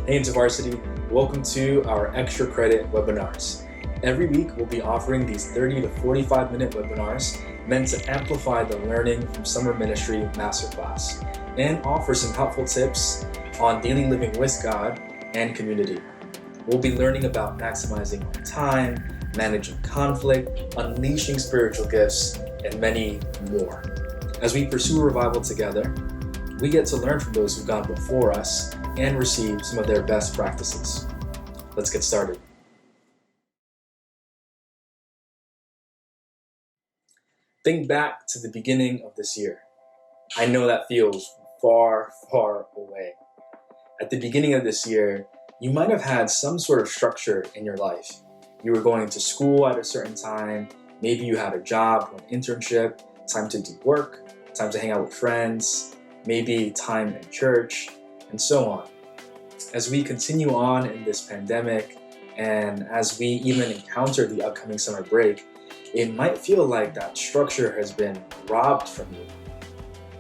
Hey InterVarsity, welcome to our extra credit webinars. Every week we'll be offering these 30 to 45 minute webinars meant to amplify the learning from Summer Ministry Masterclass and offer some helpful tips on daily living with God and community. We'll be learning about maximizing our time, managing conflict, unleashing spiritual gifts, and many more. As we pursue revival together, we get to learn from those who've gone before us and receive some of their best practices. Let's get started. Think back to the beginning of this year. I know that feels far, far away. At the beginning of this year, you might have had some sort of structure in your life. You were going to school at a certain time, maybe you had a job or an internship, time to do work, time to hang out with friends, maybe time in church, and so on. As we continue on in this pandemic, and as we even encounter the upcoming summer break, it might feel like that structure has been robbed from you.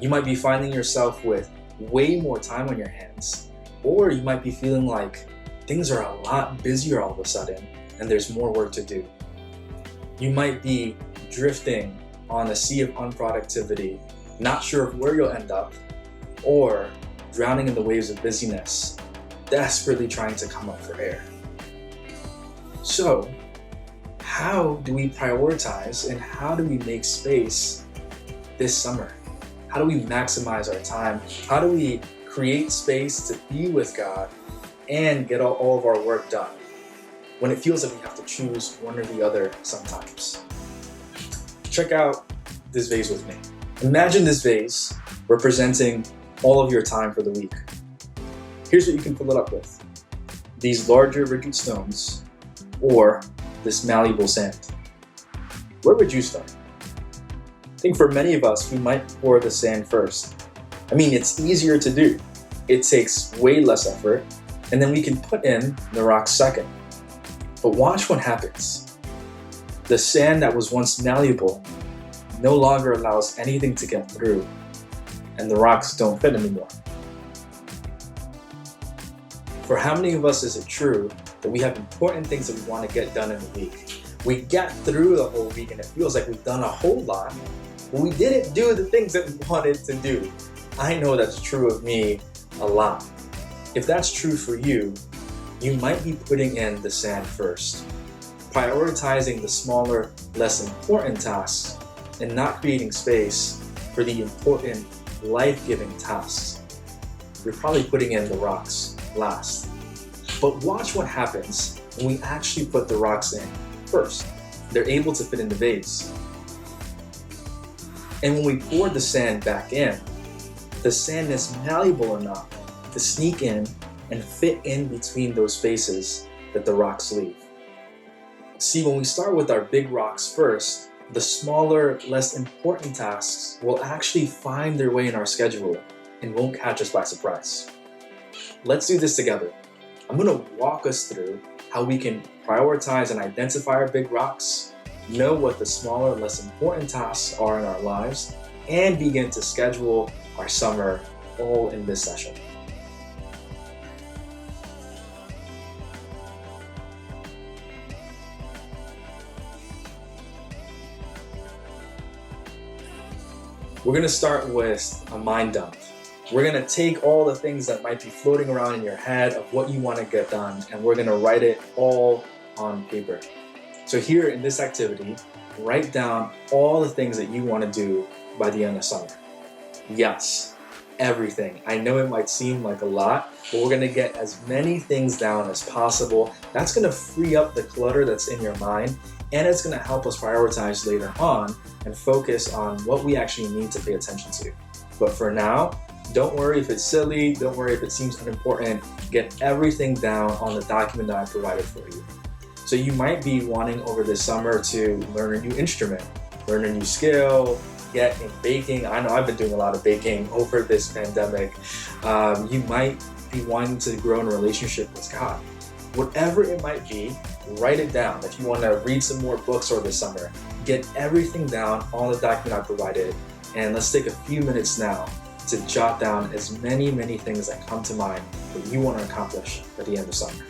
You might be finding yourself with way more time on your hands, or you might be feeling like things are a lot busier all of a sudden, and there's more work to do. You might be drifting on a sea of unproductivity, not sure of where you'll end up, or drowning in the waves of busyness, desperately trying to come up for air. So, how do we prioritize and how do we make space this summer? How do we maximize our time? How do we create space to be with God and get all of our work done when it feels like we have to choose one or the other sometimes? Check out this vase with me. Imagine this vase representing all of your time for the week. Here's what you can fill it up with: these larger rigid stones or this malleable sand. Where would you start? I think for many of us, we might pour the sand first. I mean, it's easier to do. It takes way less effort, and then we can put in the rocks second. But watch what happens. The sand that was once malleable no longer allows anything to get through, and the rocks don't fit anymore. For how many of us is it true that we have important things that we want to get done in the week? We get through the whole week and it feels like we've done a whole lot, but we didn't do the things that we wanted to do. I know that's true of me a lot. If that's true for you, you might be putting in the sand first, prioritizing the smaller, less important tasks, and not creating space for the important, life-giving tasks. You're probably putting in the rocks last. But watch what happens when we actually put the rocks in first. They're able to fit in the vase. And when we pour the sand back in, the sand is malleable enough to sneak in and fit in between those spaces that the rocks leave. See, when we start with our big rocks first, the smaller, less important tasks will actually find their way in our schedule and won't catch us by surprise. Let's do this together. I'm going to walk us through how we can prioritize and identify our big rocks, know what the smaller, less important tasks are in our lives, and begin to schedule our summer all in this session. We're going to start with a mind dump. We're going to take all the things that might be floating around in your head of what you want to get done, and we're going to write it all on paper. So here in this activity, write down all the things that you want to do by the end of summer. Yes, everything. I know it might seem like a lot, but we're going to get as many things down as possible. That's going to free up the clutter that's in your mind, and it's going to help us prioritize later on and focus on what we actually need to pay attention to. But for now, don't worry if it's silly, don't worry if it seems unimportant. Get everything down on the document that I provided for you. So you might be wanting over this summer to learn a new instrument, learn a new skill, get in baking. I know I've been doing a lot of baking over this pandemic. You might be wanting to grow in a relationship with God. Whatever it might be, write it down. If you want to read some more books over the summer, get everything down on the document I provided. And let's take a few minutes now to jot down as many things that come to mind that you want to accomplish at the end of summer.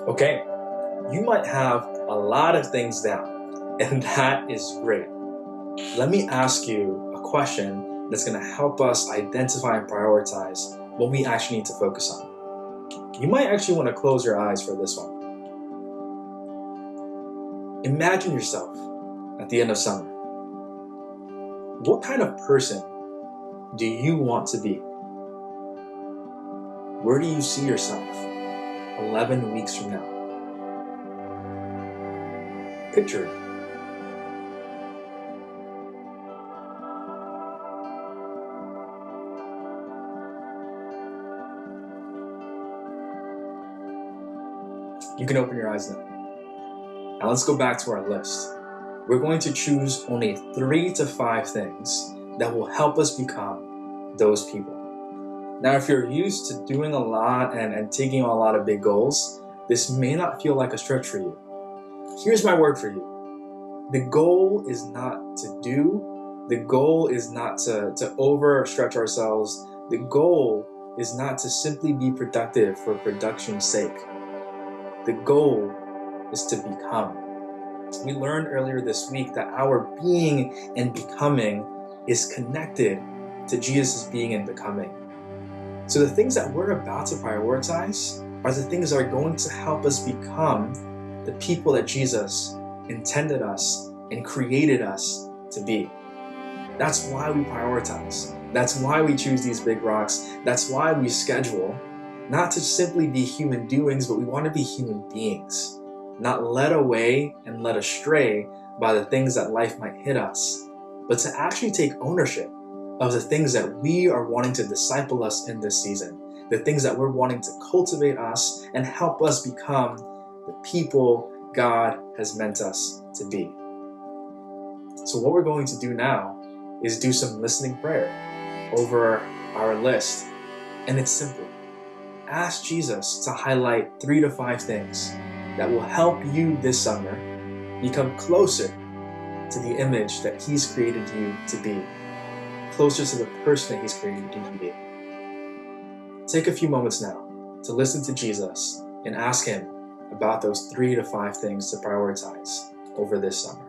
Okay, you might have a lot of things down, and that is great. Let me ask you a question that's going to help us identify and prioritize what we actually need to focus on. You might actually want to close your eyes for this one. Imagine yourself at the end of summer. What kind of person do you want to be? Where do you see yourself 11 weeks from now? Picture it. You can open your eyes now. Now let's go back to our list. We're going to choose only 3 to 5 things that will help us become those people. Now, if you're used to doing a lot and taking on a lot of big goals, this may not feel like a stretch for you. Here's my word for you. The goal is not to do. The goal is not to overstretch ourselves. The goal is not to simply be productive for production's sake. The goal is to become. We learned earlier this week that our being and becoming is connected to Jesus' being and becoming. So the things that we're about to prioritize are the things that are going to help us become the people that Jesus intended us and created us to be. That's why we prioritize. That's why we choose these big rocks. That's why we schedule, not to simply be human doings, but we want to be human beings, not led away and led astray by the things that life might hit us, but to actually take ownership of the things that we are wanting to disciple us in this season, the things that we're wanting to cultivate us and help us become the people God has meant us to be. So what we're going to do now is do some listening prayer over our list. And it's simple. Ask Jesus to highlight 3 to 5 things that will help you this summer become closer to the image that He's created you to be, closer to the person that He's created you to be. Take a few moments now to listen to Jesus and ask Him about those 3 to 5 things to prioritize over this summer.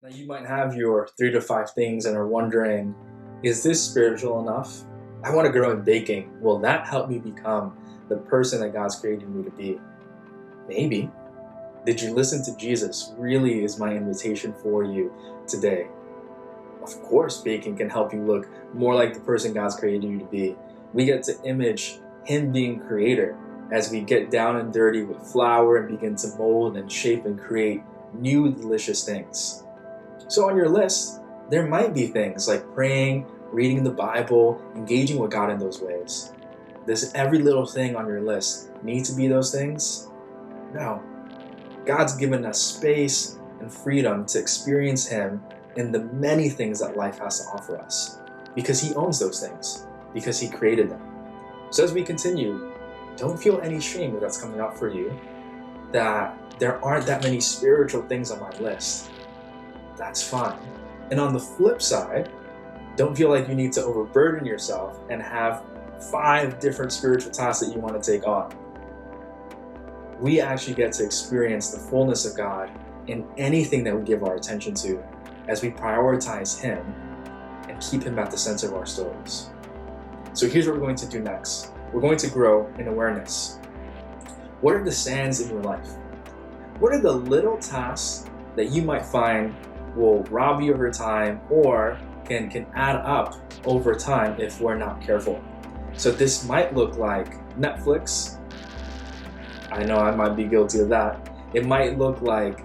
Now you might have your 3 to 5 things and are wondering, is this spiritual enough? I want to grow in baking. Will that help me become the person that God's created me to be? Maybe. Did you listen to Jesus? Really is my invitation for you today. Of course, baking can help you look more like the person God's created you to be. We get to image Him being creator as we get down and dirty with flour and begin to mold and shape and create new delicious things. So on your list, there might be things like praying, reading the Bible, engaging with God in those ways. Does every little thing on your list need to be those things? No. God's given us space and freedom to experience Him in the many things that life has to offer us, because He owns those things, because He created them. So as we continue, don't feel any shame if that's coming up for you, that there aren't that many spiritual things on my list. That's fine. And on the flip side, don't feel like you need to overburden yourself and have 5 different spiritual tasks that you want to take on. We actually get to experience the fullness of God in anything that we give our attention to as we prioritize Him and keep Him at the center of our stories. So here's what we're going to do next. We're going to grow in awareness. What are the sands in your life? What are the little tasks that you might find will rob you of your time or can add up over time if we're not careful? So this might look like Netflix. I know I might be guilty of that. It might look like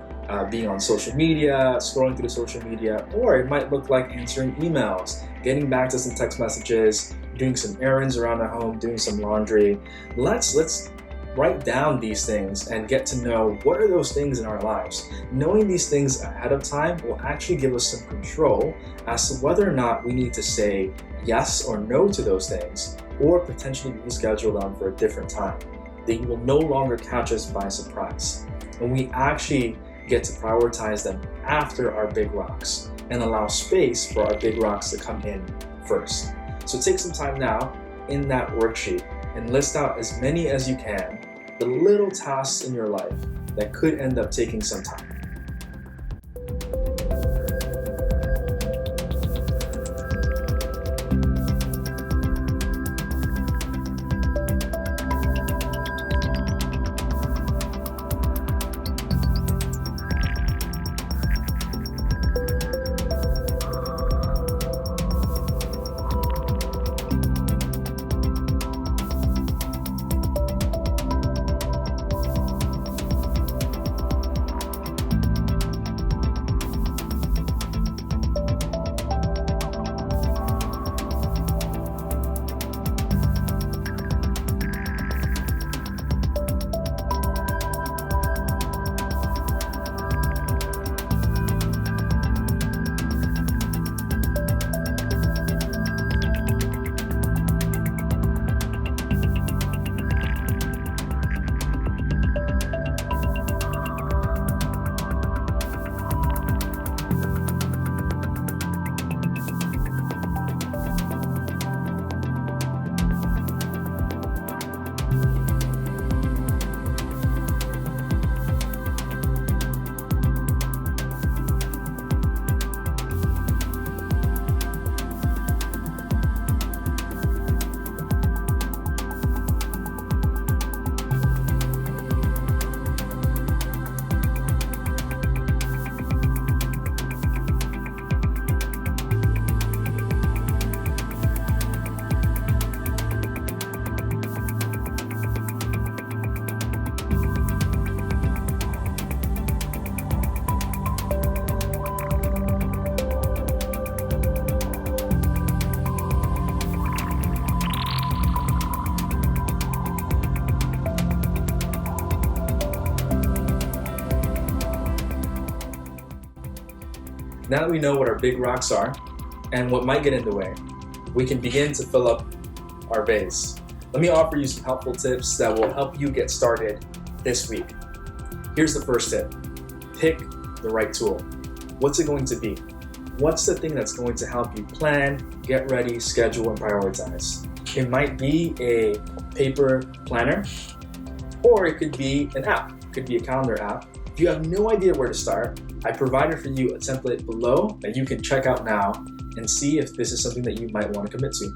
being on social media, scrolling through the social media, or it might look like answering emails, getting back to some text messages, doing some errands around the home, doing some laundry. Let's write down these things and get to know what are those things in our lives. Knowing these things ahead of time will actually give us some control as to whether or not we need to say yes or no to those things, or potentially reschedule them for a different time. They will no longer catch us by surprise. And we actually get to prioritize them after our big rocks and allow space for our big rocks to come in first. So take some time now in that worksheet and list out as many as you can, the little tasks in your life that could end up taking some time. Now that we know what our big rocks are and what might get in the way, we can begin to fill up our vase. Let me offer you some helpful tips that will help you get started this week. Here's the first tip. Pick the right tool. What's it going to be? What's the thing that's going to help you plan, get ready, schedule, and prioritize? It might be a paper planner, or it could be an app. It could be a calendar app. If you have no idea where to start, I provided for you a template below that you can check out now and see if this is something that you might want to commit to.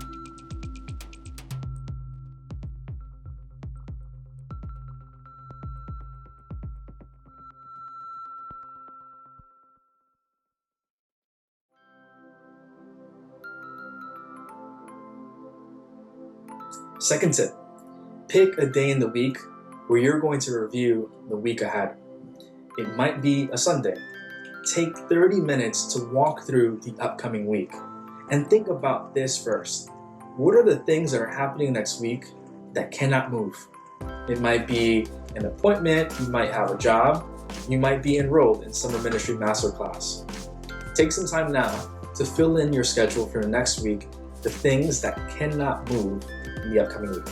Second tip, Pick a day in the week where you're going to review the week ahead. It might be a Sunday. Take 30 minutes to walk through the upcoming week and think about this first. What are the things that are happening next week that cannot move? It might be an appointment, you might have a job, you might be enrolled in summer ministry masterclass. Take some time now to fill in your schedule for next week, the things that cannot move in the upcoming week.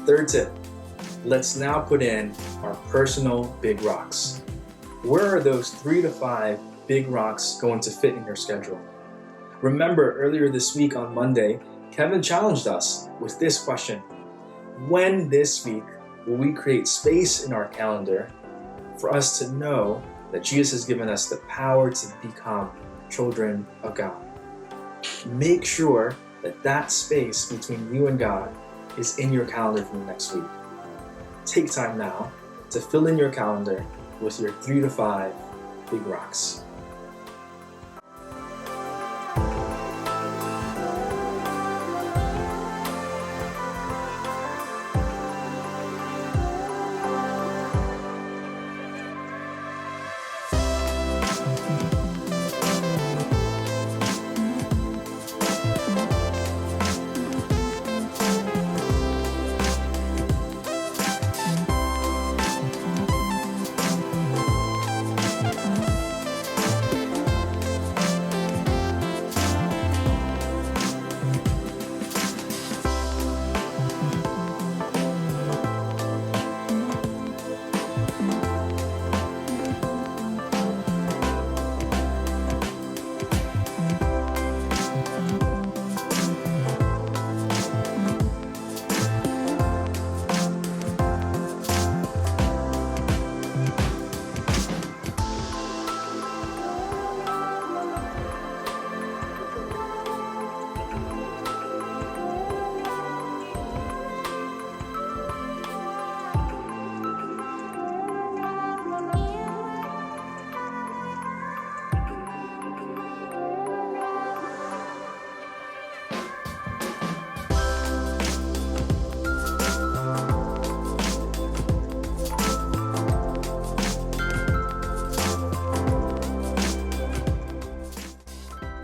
Third tip, let's now put in our personal big rocks. Where are those 3 to 5 big rocks going to fit in your schedule? Remember earlier this week on Monday, Kevin challenged us with this question. When this week will we create space in our calendar for us to know that Jesus has given us the power to become children of God? Make sure that that space between you and God is in your calendar for the next week. Take time now to fill in your calendar with your 3 to 5 big rocks.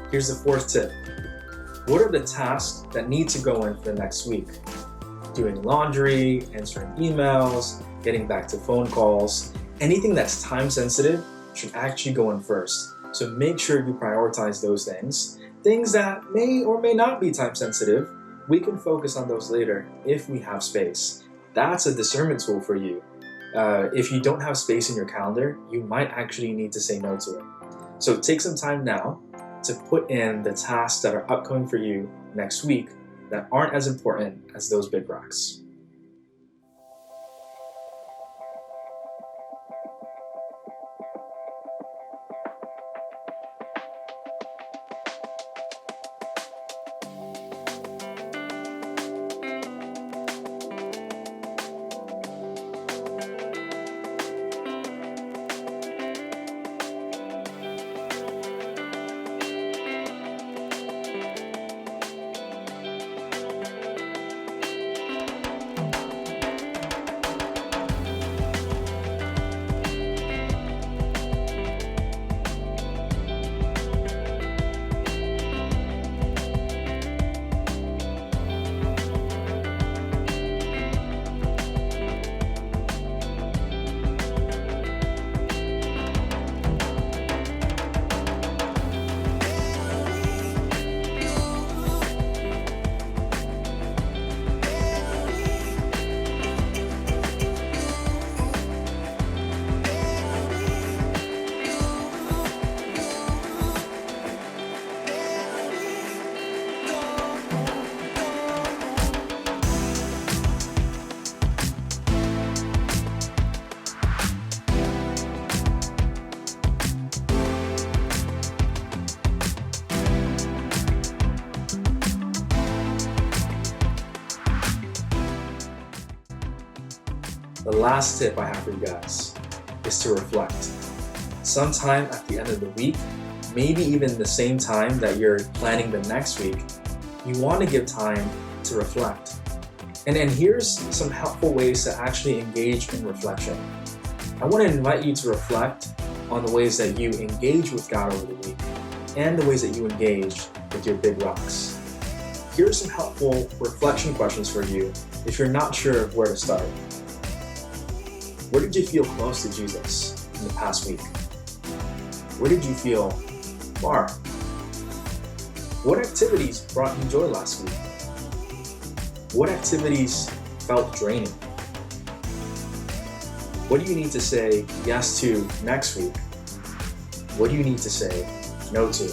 Here's the 4th tip. What are the tasks that need to go in for the next week? Doing laundry, answering emails, getting back to phone calls. Anything that's time sensitive should actually go in first. So make sure you prioritize those things. Things that may or may not be time sensitive, we can focus on those later if we have space. That's a discernment tool for you. If you don't have space in your calendar, you might actually need to say no to it. So take some time now to put in the tasks that are upcoming for you next week that aren't as important as those big rocks. The last tip I have for you guys is to reflect. Sometime at the end of the week, maybe even the same time that you're planning the next week, you want to give time to reflect. And here's some helpful ways to actually engage in reflection. I want to invite you to reflect on the ways that you engage with God over the week and the ways that you engage with your big rocks. Here are some helpful reflection questions for you if you're not sure of where to start. Where did you feel close to Jesus in the past week? Where did you feel far? What activities brought you joy last week? What activities felt draining? What do you need to say yes to next week? What do you need to say no to?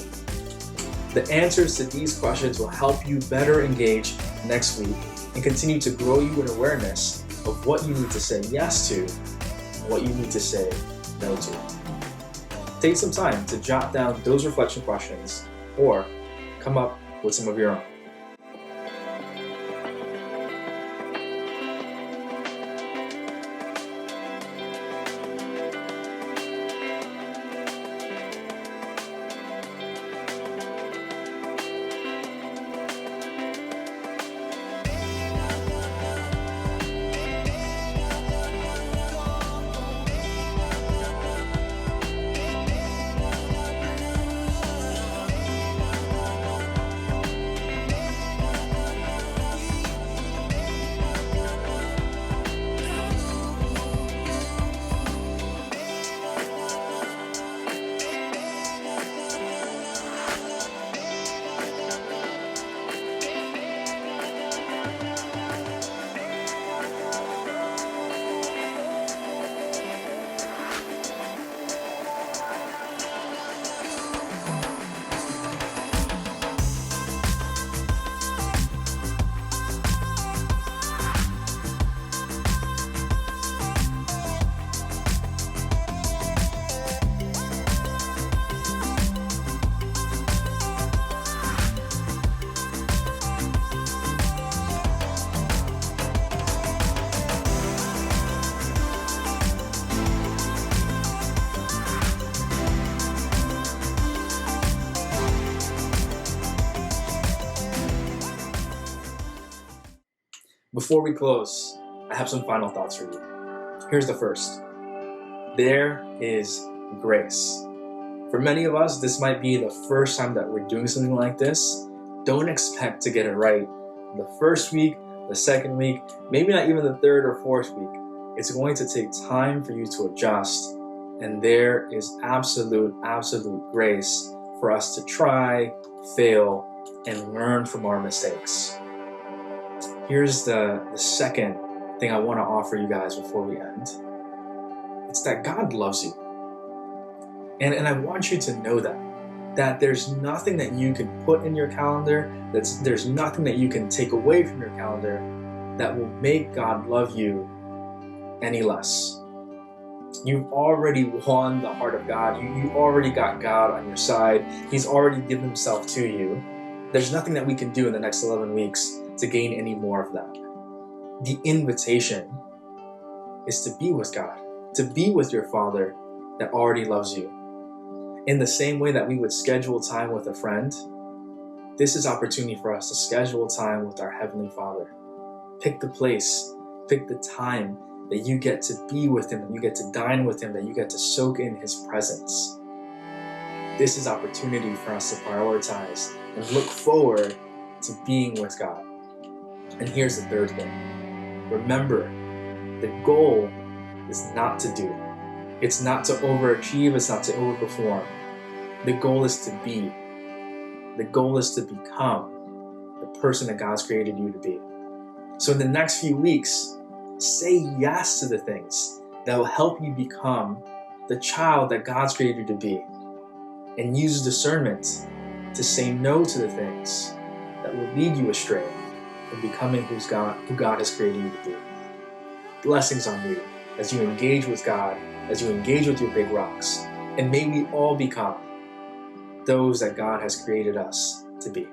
The answers to these questions will help you better engage next week and continue to grow you in awareness of what you need to say yes to and what you need to say no to. Take some time to jot down those reflection questions or come up with some of your own. Before we close, I have some final thoughts for you. Here's the first. There is grace. For many of us, this might be the first time that we're doing something like this. Don't expect to get it right the first week, the second week, maybe not even the third or fourth week. It's going to take time for you to adjust, and there is absolute grace for us to try, fail, and learn from our mistakes. Here's the second thing I want to offer you guys before we end. It's that God loves you. And I want you to know that there's nothing that you can put in your calendar, there's nothing that you can take away from your calendar that will make God love you any less. You've already won the heart of God. You already got God on your side. He's already given himself to you. There's nothing that we can do in the next 11 weeks to gain any more of that. The invitation is to be with God, to be with your Father that already loves you. In the same way that we would schedule time with a friend, this is opportunity for us to schedule time with our Heavenly Father. Pick the place, pick the time that you get to be with him, that you get to dine with him, that you get to soak in his presence. This is opportunity for us to prioritize and look forward to being with God. And here's the third thing. Remember, the goal is not to do. It's not to overachieve. It's not to overperform. The goal is to be. The goal is to become the person that God's created you to be. So in the next few weeks, say yes to the things that will help you become the child that God's created you to be. And use discernment to say no to the things that will lead you astray from becoming who God has created you to be. Blessings on you as you engage with God, as you engage with your big rocks, and may we all become those that God has created us to be.